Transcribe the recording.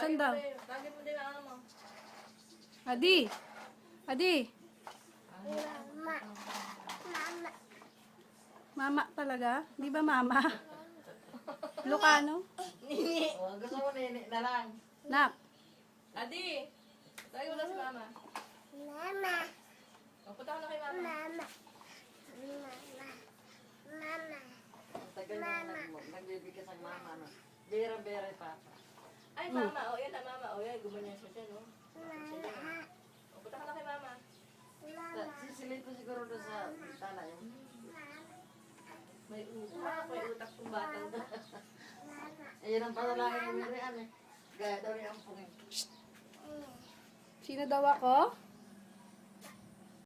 Saan daw? Tagin mo din ang mo. Adi. Adi. Mama. Mama. Mama talaga? Di ba mama? Lucano? Nini. Oh, gusto mo nini na lang. Nak. Adi. Tagin mo na si mama. Mama. O, punta ko na kay mama. Mama. Mama. Mama. Ang tagal niya nagbibigay sa mama, no? Bera-bera papa. Ay, mama. O, yan na mama. O, yan. Gumanyan siya siya, no? Mama. O, punta ka na kay mama. Mama. Sisilip ko siguro doon sa bintana yung... May utak. May utak kong batang to. Ayun ang panalangin ni Rian eh. Gaya daw ni Ampong. Sino daw ako?